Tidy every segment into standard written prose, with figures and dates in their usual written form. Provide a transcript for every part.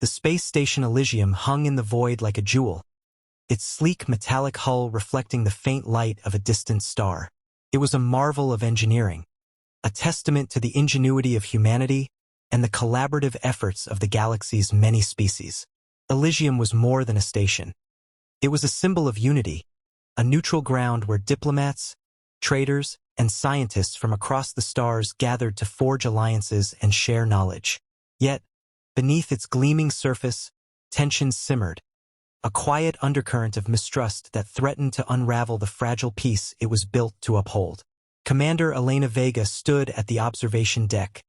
The space station Elysium hung in the void like a jewel, its sleek metallic hull reflecting the faint light of a distant star. It was a marvel of engineering, a testament to the ingenuity of humanity and the collaborative efforts of the galaxy's many species. Elysium was more than a station. It was a symbol of unity, a neutral ground where diplomats, traders, and scientists from across the stars gathered to forge alliances and share knowledge. Yet, beneath its gleaming surface, tensions simmered, a quiet undercurrent of mistrust that threatened to unravel the fragile peace it was built to uphold. Commander Elena Vega stood at the observation deck,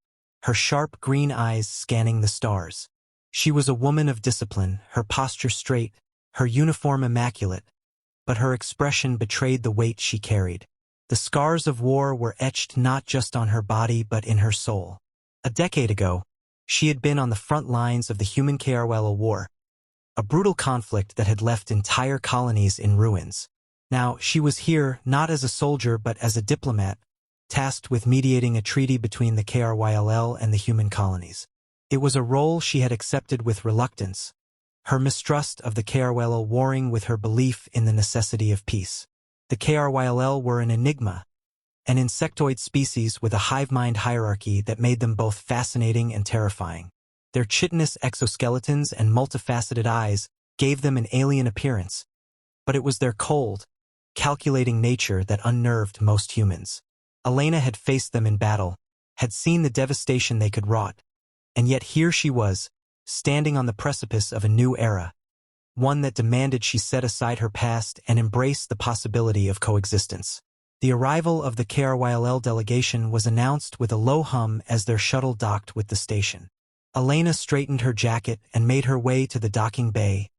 her sharp green eyes scanning the stars. She was a woman of discipline, her posture straight, her uniform immaculate, but her expression betrayed the weight she carried. The scars of war were etched not just on her body but in her soul. A decade ago, she had been on the front lines of the human HFY war, a brutal conflict that had left entire colonies in ruins. Now, she was here not as a soldier but as a diplomat, tasked with mediating a treaty between the HFY and the human colonies. It was a role she had accepted with reluctance, her mistrust of the HFY warring with her belief in the necessity of peace. The HFY were an enigma, an insectoid species with a hive-mind hierarchy that made them both fascinating and terrifying. Their chitinous exoskeletons and multifaceted eyes gave them an alien appearance, but it was their cold, calculating nature that unnerved most humans. Elena had faced them in battle, had seen the devastation they could wrought, and yet here she was, standing on the precipice of a new era, one that demanded she set aside her past and embrace the possibility of coexistence. The arrival of the HFY delegation was announced with a low hum as their shuttle docked with the station. Elena straightened her jacket and made her way to the docking bay,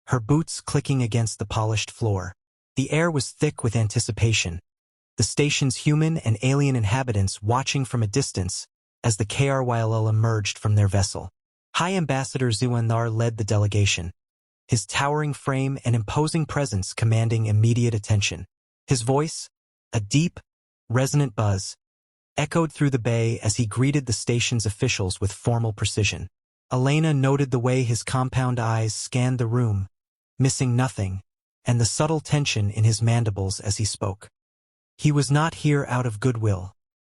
her boots clicking against the polished floor. The air was thick with anticipation, the station's human and alien inhabitants watching from a distance as the HFY emerged from their vessel. High Ambassador Zuandar led the delegation, his towering frame and imposing presence commanding immediate attention. His voice, a deep, resonant buzz, echoed through the bay as he greeted the station's officials with formal precision. Elena noted the way his compound eyes scanned the room, missing nothing, and the subtle tension in his mandibles as he spoke. He was not here out of goodwill.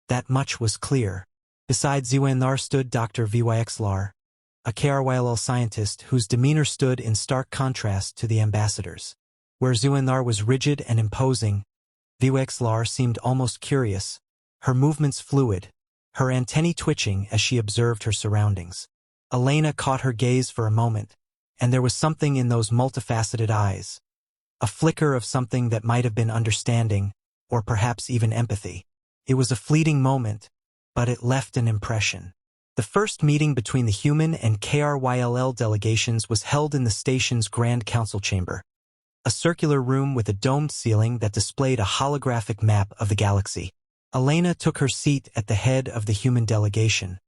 That much was clear. Beside Zuandar stood Dr. Vyxlar, a HFY scientist whose demeanor stood in stark contrast to the ambassadors. Where Zuandar was rigid and imposing, Vyxlar seemed almost curious, her movements fluid, her antennae twitching as she observed her surroundings. Elena caught her gaze for a moment, and there was something in those multifaceted eyes, a flicker of something that might have been understanding, or perhaps even empathy. It was a fleeting moment, but it left an impression. The first meeting between the human and HFY delegations was held in the station's Grand Council chamber, a circular room with a domed ceiling that displayed a holographic map of the galaxy. Elena took her seat at the head of the human delegation,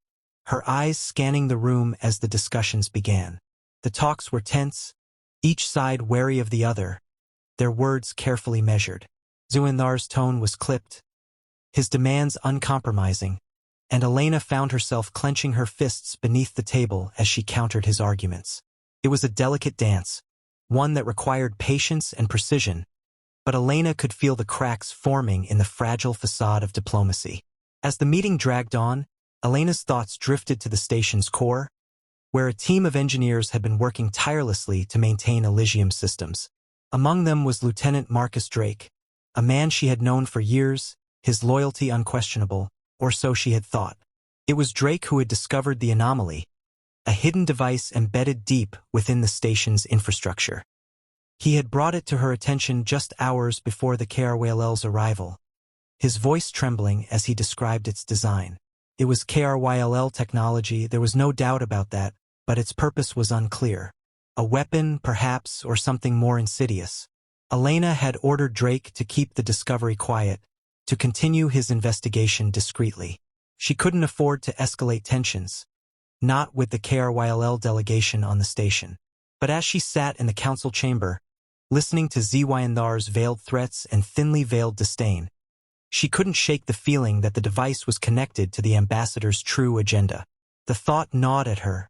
her eyes scanning the room as the discussions began. The talks were tense, each side wary of the other, their words carefully measured. Zuandar's tone was clipped, his demands uncompromising, and Elena found herself clenching her fists beneath the table as she countered his arguments. It was a delicate dance, one that required patience and precision, but Elena could feel the cracks forming in the fragile facade of diplomacy. As the meeting dragged on, Elena's thoughts drifted to the station's core, where a team of engineers had been working tirelessly to maintain Elysium systems. Among them was Lieutenant Marcus Drake, a man she had known for years, his loyalty unquestionable, or so she had thought. It was Drake who had discovered the anomaly, a hidden device embedded deep within the station's infrastructure. He had brought it to her attention just hours before the HFY's arrival, his voice trembling as he described its design. It was HFY technology, there was no doubt about that, but its purpose was unclear. A weapon, perhaps, or something more insidious. Elena had ordered Drake to keep the discovery quiet, to continue his investigation discreetly. She couldn't afford to escalate tensions, not with the HFY delegation on the station. But as she sat in the council chamber, listening to Zuandar's veiled threats and thinly veiled disdain, she couldn't shake the feeling that the device was connected to the ambassador's true agenda. The thought gnawed at her,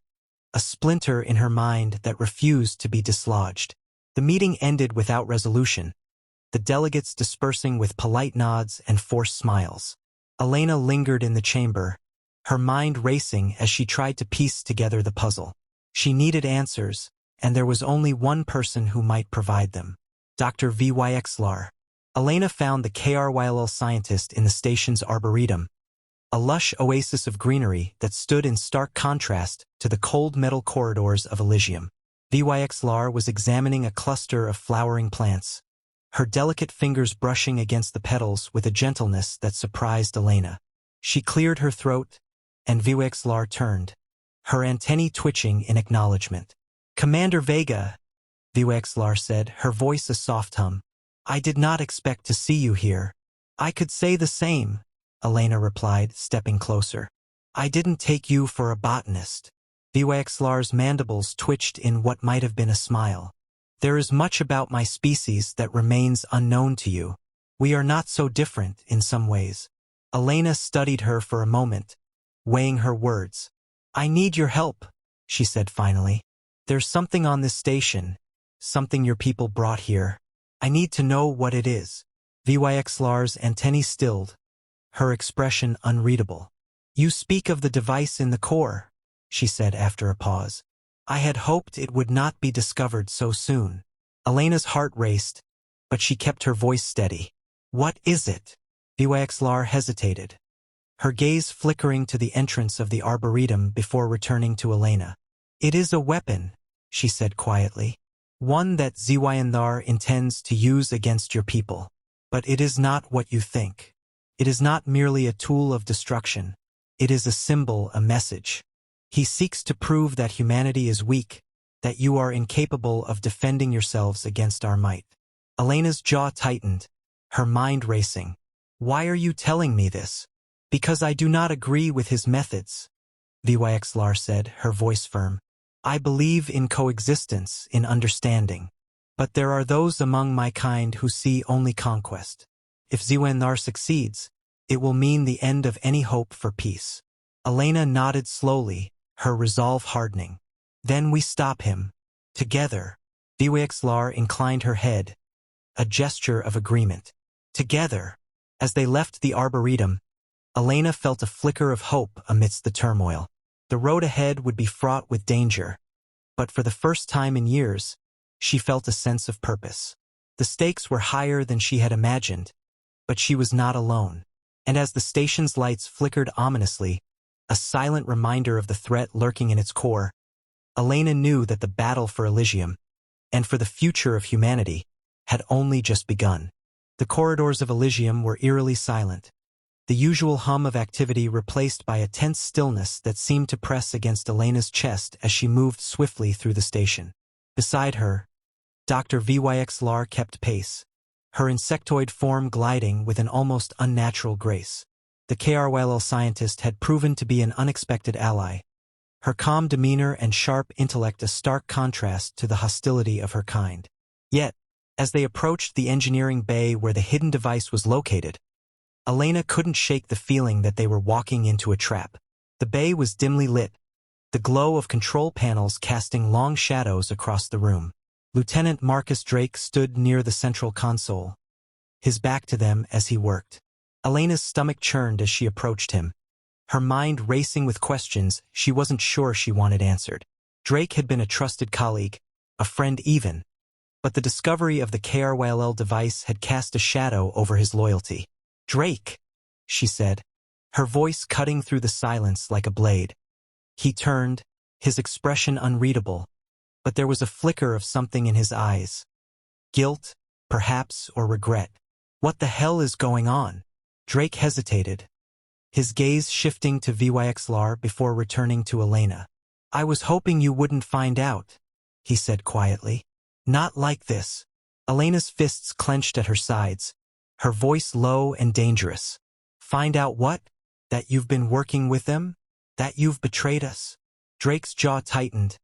a splinter in her mind that refused to be dislodged. The meeting ended without resolution, the delegates dispersing with polite nods and forced smiles. Elena lingered in the chamber, her mind racing as she tried to piece together the puzzle. She needed answers, and there was only one person who might provide them. Dr. Vyxlar. Elena found the KRYLL scientist in the station's arboretum, a lush oasis of greenery that stood in stark contrast to the cold metal corridors of Elysium. Vyxlar was examining a cluster of flowering plants, her delicate fingers brushing against the petals with a gentleness that surprised Elena. She cleared her throat, and Vyxlar turned, her antennae twitching in acknowledgement. "Commander Vega," Vyxlar said, her voice a soft hum. "I did not expect to see you here." "I could say the same," Elena replied, stepping closer. "I didn't take you for a botanist." Vyxlar's mandibles twitched in what might have been a smile. "There is much about my species that remains unknown to you. We are not so different in some ways." Elena studied her for a moment, weighing her words. "I need your help," she said finally. "There's something on this station, something your people brought here. I need to know what it is." Vyxlar's antennae stilled, her expression unreadable. "You speak of the device in the core," she said after a pause. "I had hoped it would not be discovered so soon." Elena's heart raced, but she kept her voice steady. "What is it?" Vyxlar hesitated, her gaze flickering to the entrance of the arboretum before returning to Elena. "It is a weapon," she said quietly. "One that Zyandar intends to use against your people. But it is not what you think. It is not merely a tool of destruction. It is a symbol, a message. He seeks to prove that humanity is weak, that you are incapable of defending yourselves against our might." Elena's jaw tightened, her mind racing. "Why are you telling me this?" "Because I do not agree with his methods," Vyxlar said, her voice firm. "I believe in coexistence, in understanding. But there are those among my kind who see only conquest. If Zyandar succeeds, it will mean the end of any hope for peace." Elena nodded slowly, her resolve hardening. "Then we stop him. Together." Vyxlar inclined her head, a gesture of agreement. "Together." As they left the arboretum, Elena felt a flicker of hope amidst the turmoil. The road ahead would be fraught with danger, but for the first time in years, she felt a sense of purpose. The stakes were higher than she had imagined, but she was not alone. And as the station's lights flickered ominously, a silent reminder of the threat lurking in its core, Elena knew that the battle for Elysium, and for the future of humanity, had only just begun. The corridors of Elysium were eerily silent, the usual hum of activity replaced by a tense stillness that seemed to press against Elena's chest as she moved swiftly through the station. Beside her, Dr. Vyxlar kept pace, her insectoid form gliding with an almost unnatural grace. The KRYLL scientist had proven to be an unexpected ally, her calm demeanor and sharp intellect a stark contrast to the hostility of her kind. Yet, as they approached the engineering bay where the hidden device was located, Elena couldn't shake the feeling that they were walking into a trap. The bay was dimly lit, the glow of control panels casting long shadows across the room. Lieutenant Marcus Drake stood near the central console, his back to them as he worked. Elena's stomach churned as she approached him, her mind racing with questions she wasn't sure she wanted answered. Drake had been a trusted colleague, a friend even, but the discovery of the KRYLL device had cast a shadow over his loyalty. "Drake," she said, her voice cutting through the silence like a blade. He turned, his expression unreadable, but there was a flicker of something in his eyes. Guilt, perhaps, or regret. "What the hell is going on?" Drake hesitated, his gaze shifting to Vyxlar before returning to Elena. "I was hoping you wouldn't find out," he said quietly. "Not like this." Elena's fists clenched at her sides, her voice low and dangerous. "Find out what? That you've been working with them? That you've betrayed us?" Drake's jaw tightened,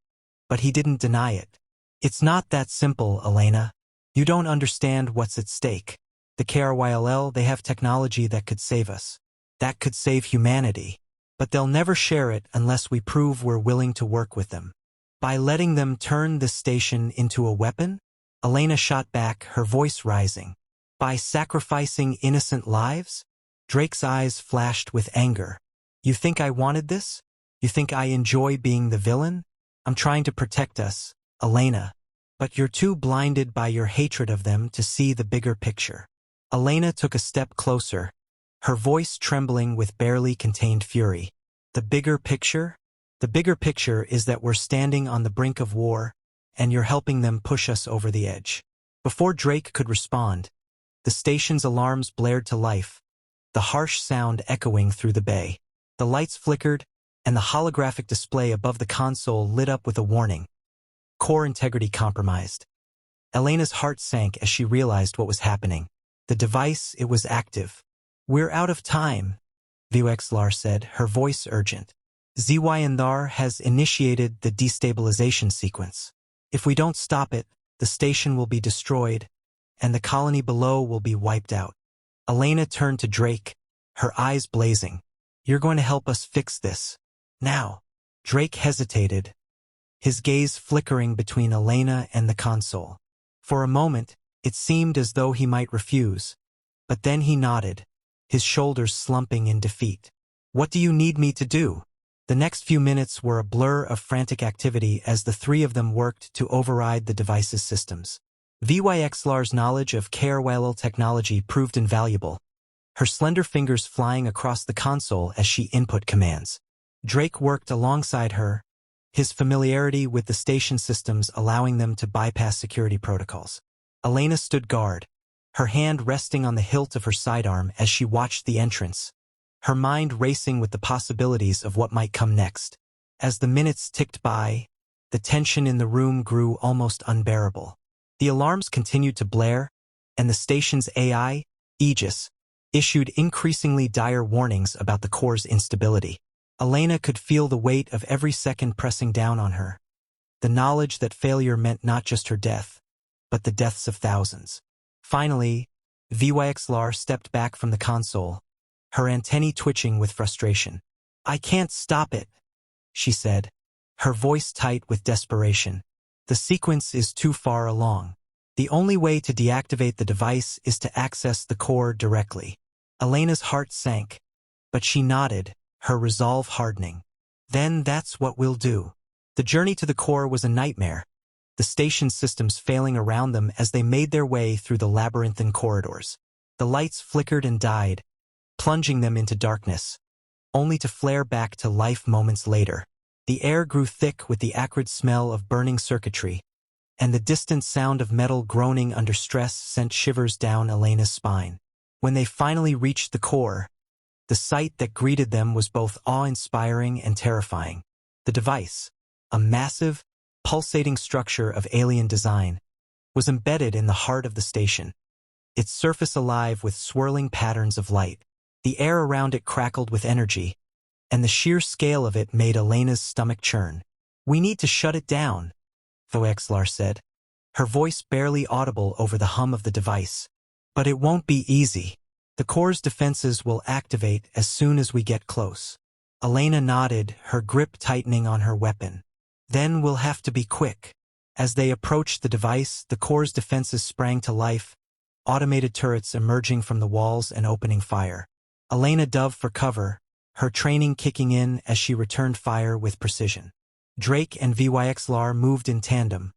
but he didn't deny it. "It's not that simple, Elena. You don't understand what's at stake. The KRYLL, they have technology that could save us. That could save humanity." But they'll never share it unless we prove we're willing to work with them. By letting them turn this station into a weapon? Elena shot back, her voice rising. By sacrificing innocent lives? Drake's eyes flashed with anger. You think I wanted this? You think I enjoy being the villain? I'm trying to protect us, Elena. But you're too blinded by your hatred of them to see the bigger picture. Elena took a step closer, her voice trembling with barely contained fury. The bigger picture? The bigger picture is that we're standing on the brink of war, and you're helping them push us over the edge. Before Drake could respond, the station's alarms blared to life, the harsh sound echoing through the bay. The lights flickered, and the holographic display above the console lit up with a warning. Core integrity compromised. Elena's heart sank as she realized what was happening. The device, it was active. We're out of time, VYXLAR said, her voice urgent. ZYNR has initiated the destabilization sequence. If we don't stop it, the station will be destroyed, and the colony below will be wiped out. Elena turned to Drake, her eyes blazing. You're going to help us fix this. Now. Drake hesitated, his gaze flickering between Elena and the console. For a moment, it seemed as though he might refuse, but then he nodded, his shoulders slumping in defeat. What do you need me to do? The next few minutes were a blur of frantic activity as the three of them worked to override the device's systems. VYXLAR's knowledge of HFY technology proved invaluable, her slender fingers flying across the console as she input commands. Drake worked alongside her, his familiarity with the station systems allowing them to bypass security protocols. Elena stood guard, her hand resting on the hilt of her sidearm as she watched the entrance, her mind racing with the possibilities of what might come next. As the minutes ticked by, the tension in the room grew almost unbearable. The alarms continued to blare, and the station's AI, Aegis, issued increasingly dire warnings about the core's instability. Elena could feel the weight of every second pressing down on her, the knowledge that failure meant not just her death, but the deaths of thousands. Finally, VYXLAR stepped back from the console, her antennae twitching with frustration. I can't stop it, she said, her voice tight with desperation. The sequence is too far along. The only way to deactivate the device is to access the core directly. Elena's heart sank, but she nodded, her resolve hardening. Then that's what we'll do. The journey to the core was a nightmare, the station systems failing around them as they made their way through the labyrinthine corridors. The lights flickered and died, plunging them into darkness, only to flare back to life moments later. The air grew thick with the acrid smell of burning circuitry, and the distant sound of metal groaning under stress sent shivers down Elena's spine. When they finally reached the core, the sight that greeted them was both awe-inspiring and terrifying. The device, a massive, pulsating structure of alien design, was embedded in the heart of the station, its surface alive with swirling patterns of light. The air around it crackled with energy, and the sheer scale of it made Elena's stomach churn. We need to shut it down, VYXLAR said, her voice barely audible over the hum of the device. But it won't be easy. The core's defenses will activate as soon as we get close. Elena nodded, her grip tightening on her weapon. Then we'll have to be quick. As they approached the device, the core's defenses sprang to life, automated turrets emerging from the walls and opening fire. Elena dove for cover, her training kicking in as she returned fire with precision. Drake and VYXLAR moved in tandem,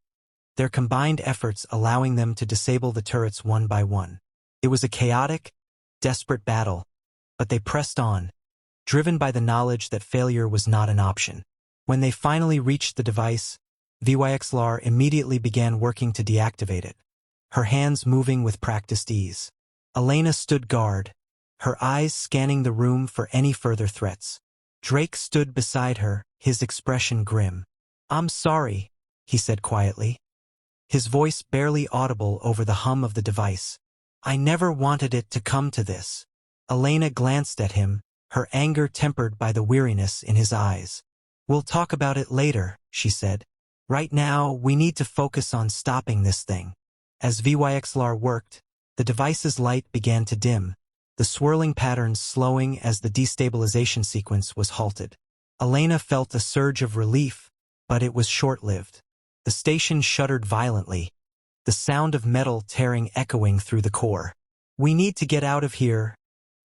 their combined efforts allowing them to disable the turrets one by one. It was a chaotic, desperate battle, but they pressed on, driven by the knowledge that failure was not an option. When they finally reached the device, VYXLAR immediately began working to deactivate it, her hands moving with practiced ease. Elena stood guard, her eyes scanning the room for any further threats. Drake stood beside her, his expression grim. I'm sorry, he said quietly, his voice barely audible over the hum of the device. I never wanted it to come to this. Elena glanced at him, her anger tempered by the weariness in his eyes. We'll talk about it later, she said. Right now, we need to focus on stopping this thing. As VYXLAR worked, the device's light began to dim, the swirling patterns slowing as the destabilization sequence was halted. Elena felt a surge of relief, but it was short-lived. The station shuddered violently, the sound of metal tearing echoing through the core. "We need to get out of here,"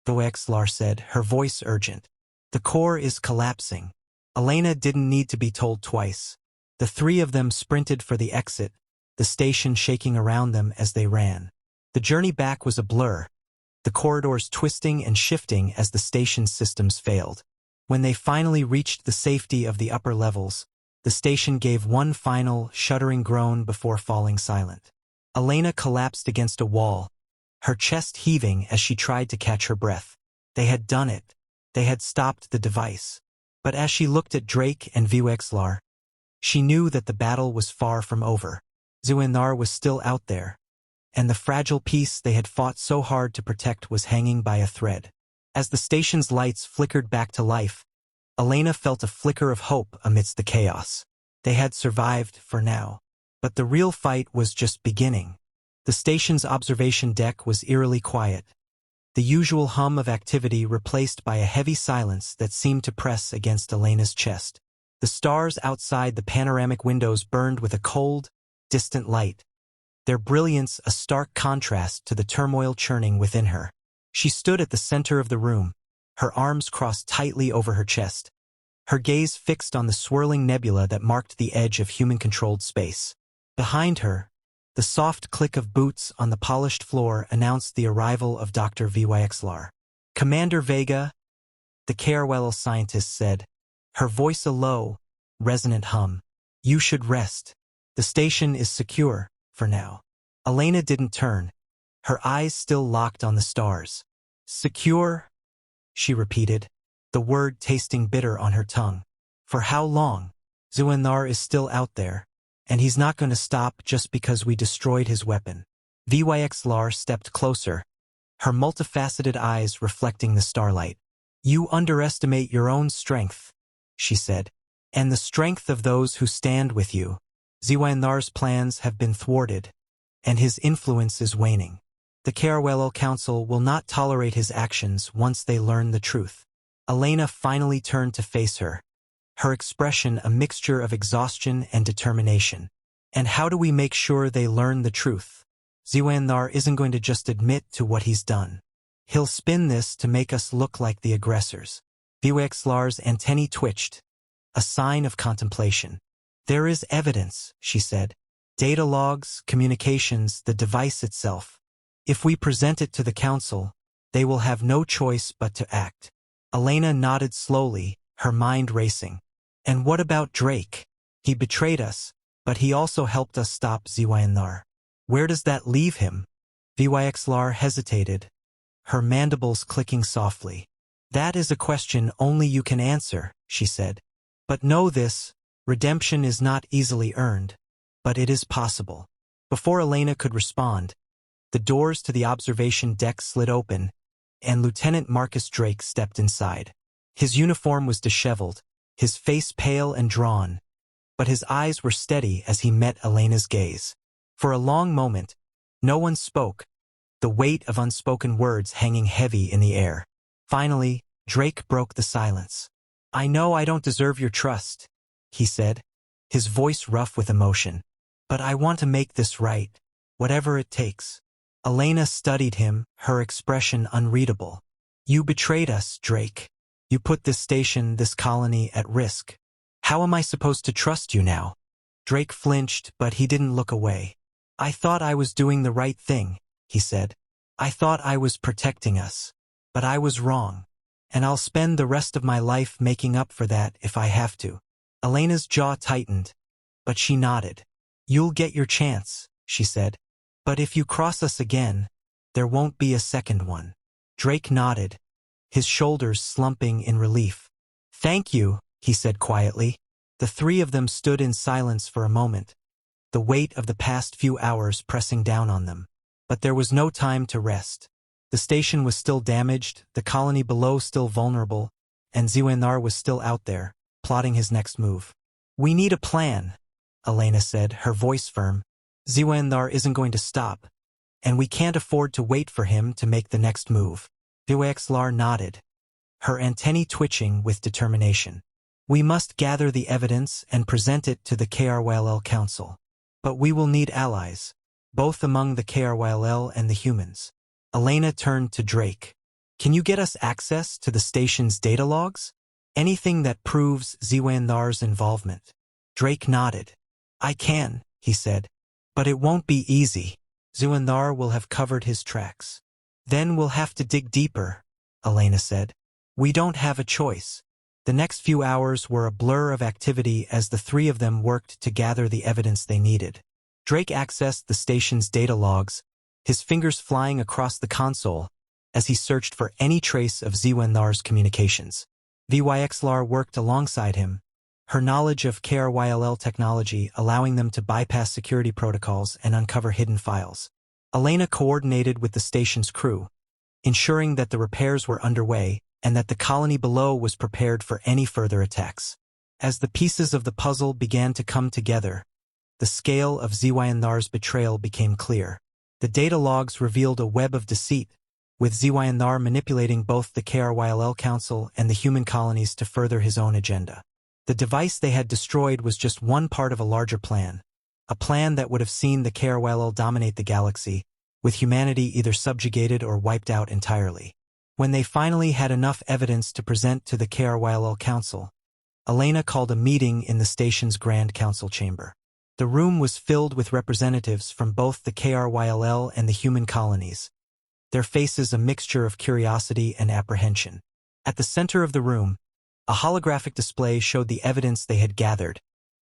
HFY said, her voice urgent. "The core is collapsing." Elena didn't need to be told twice. The three of them sprinted for the exit, the station shaking around them as they ran. The journey back was a blur, the corridors twisting and shifting as the station's systems failed. When they finally reached the safety of the upper levels, the station gave one final, shuddering groan before falling silent. Elena collapsed against a wall, her chest heaving as she tried to catch her breath. They had done it. They had stopped the device. But as she looked at Drake and HFY, she knew that the battle was far from over. HFY was still out there, and the fragile piece they had fought so hard to protect was hanging by a thread. As the station's lights flickered back to life, Elena felt a flicker of hope amidst the chaos. They had survived for now. But the real fight was just beginning. The station's observation deck was eerily quiet, the usual hum of activity replaced by a heavy silence that seemed to press against Elena's chest. The stars outside the panoramic windows burned with a cold, distant light, their brilliance a stark contrast to the turmoil churning within her. She stood at the center of the room, her arms crossed tightly over her chest, her gaze fixed on the swirling nebula that marked the edge of human-controlled space. Behind her, the soft click of boots on the polished floor announced the arrival of Dr. HFY. "Commander Vega," the HFY scientist said, her voice a low, resonant hum. "You should rest. The station is secure, for now." Elena didn't turn, her eyes still locked on the stars. "Secure?" she repeated, the word tasting bitter on her tongue. "For how long? HFY is still out there, and he's not going to stop just because we destroyed his weapon." HFY stepped closer, her multifaceted eyes reflecting the starlight. "You underestimate your own strength," she said, "and the strength of those who stand with you. HFY's plans have been thwarted, and his influence is waning. The HFY Council will not tolerate his actions once they learn the truth." Elena finally turned to face her, her expression a mixture of exhaustion and determination. "And how do we make sure they learn the truth? HFY isn't going to just admit to what he's done. He'll spin this to make us look like the aggressors." HFY's antennae twitched, a sign of contemplation. "There is evidence," she said. "Data logs, communications, the device itself. If we present it to the Council, they will have no choice but to act." Elena nodded slowly, her mind racing. "And what about Drake? He betrayed us, but he also helped us stop HFY. Where does that leave him?" HFY hesitated, her mandibles clicking softly. "That is a question only you can answer," she said. "But know this, redemption is not easily earned, but it is possible." Before Elena could respond, the doors to the observation deck slid open, and Lieutenant Marcus Drake stepped inside. His uniform was disheveled, his face pale and drawn, but his eyes were steady as he met Elena's gaze. For a long moment, no one spoke, the weight of unspoken words hanging heavy in the air. Finally, Drake broke the silence. "I know I don't deserve your trust," he said, his voice rough with emotion. "But I want to make this right, whatever it takes." Elena studied him, her expression unreadable. "You betrayed us, Drake. You put this station, this colony, at risk. How am I supposed to trust you now?" Drake flinched, but he didn't look away. "I thought I was doing the right thing," he said. "I thought I was protecting us. But I was wrong. And I'll spend the rest of my life making up for that if I have to." Elena's jaw tightened, but she nodded. "You'll get your chance," she said. "But if you cross us again, there won't be a second one." Drake nodded, his shoulders slumping in relief. "Thank you," he said quietly. The three of them stood in silence for a moment, the weight of the past few hours pressing down on them. But there was no time to rest. The station was still damaged, the colony below still vulnerable, and HFY was still out there, plotting his next move. "We need a plan," Elena said, her voice firm. "HFY isn't going to stop, and we can't afford to wait for him to make the next move." Vuexlar nodded, her antennae twitching with determination. We must gather the evidence and present it to the KRYLL Council. But we will need allies, both among the KRYLL and the humans. Elena turned to Drake. Can you get us access to the station's data logs? Anything that proves Ziwandhar's involvement. Drake nodded. I can, he said. But it won't be easy. Ziwandhar will have covered his tracks. Then we'll have to dig deeper, Elena said. We don't have a choice. The next few hours were a blur of activity as the three of them worked to gather the evidence they needed. Drake accessed the station's data logs, his fingers flying across the console as he searched for any trace of Ziwandhar's communications. Vuexlar worked alongside him, her knowledge of KRYLL technology allowing them to bypass security protocols and uncover hidden files. Elena coordinated with the station's crew, ensuring that the repairs were underway and that the colony below was prepared for any further attacks. As the pieces of the puzzle began to come together, the scale of Ziwandhar's betrayal became clear. The data logs revealed a web of deceit, with Ziwandhar manipulating both the KRYLL Council and the human colonies to further his own agenda. The device they had destroyed was just one part of a larger plan, a plan that would have seen the KRYLL dominate the galaxy, with humanity either subjugated or wiped out entirely. When they finally had enough evidence to present to the KRYLL Council, Elena called a meeting in the station's Grand Council chamber. The room was filled with representatives from both the KRYLL and the human colonies, their faces a mixture of curiosity and apprehension. At the center of the room, a holographic display showed the evidence they had gathered,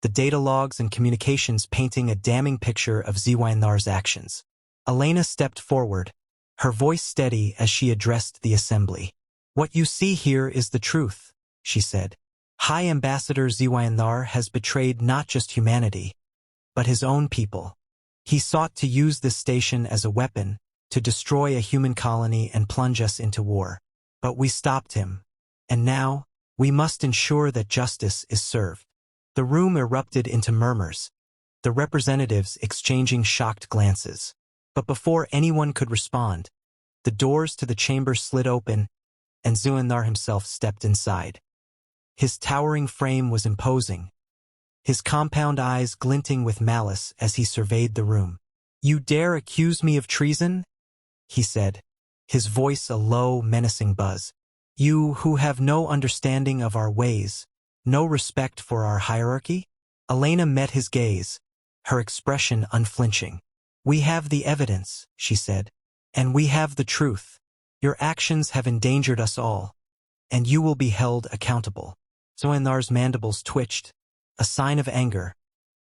the data logs and communications painting a damning picture of Ziwandhar's actions. Elena stepped forward, her voice steady as she addressed the assembly. What you see here is the truth, she said. High Ambassador Ziwandhar has betrayed not just humanity, but his own people. He sought to use this station as a weapon to destroy a human colony and plunge us into war. But we stopped him. And now, we must ensure that justice is served. The room erupted into murmurs, the representatives exchanging shocked glances. But before anyone could respond, the doors to the chamber slid open, and Ziwandhar himself stepped inside. His towering frame was imposing, his compound eyes glinting with malice as he surveyed the room. You dare accuse me of treason? He said, his voice a low, menacing buzz. You who have no understanding of our ways, no respect for our hierarchy? Elena met his gaze, her expression unflinching. We have the evidence, she said, and we have the truth. Your actions have endangered us all, and you will be held accountable. Ziwandhar's mandibles twitched, a sign of anger,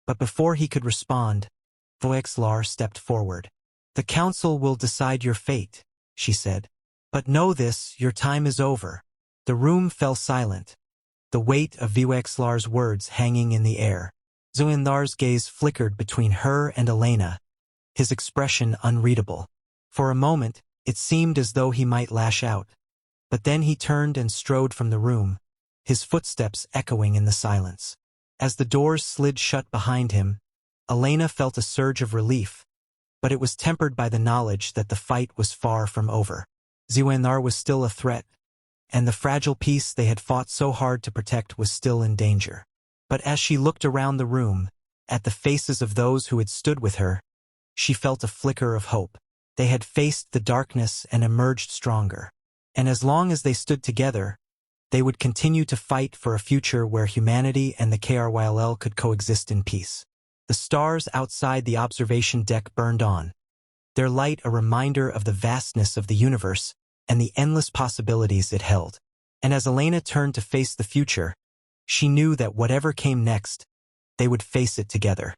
but before he could respond, Vuexlar stepped forward. The council will decide your fate, she said. But know this, your time is over. The room fell silent, the weight of Vuexlar's words hanging in the air. Ziwandhar's gaze flickered between her and Elena, his expression unreadable. For a moment, it seemed as though he might lash out. But then he turned and strode from the room, his footsteps echoing in the silence. As the doors slid shut behind him, Elena felt a surge of relief, but it was tempered by the knowledge that the fight was far from over. Ziwandhar was still a threat, and the fragile peace they had fought so hard to protect was still in danger. But as she looked around the room, at the faces of those who had stood with her, she felt a flicker of hope. They had faced the darkness and emerged stronger. And as long as they stood together, they would continue to fight for a future where humanity and the KRYLL could coexist in peace. The stars outside the observation deck burned on, their light a reminder of the vastness of the universe and the endless possibilities it held. And as Elena turned to face the future, she knew that whatever came next, they would face it together.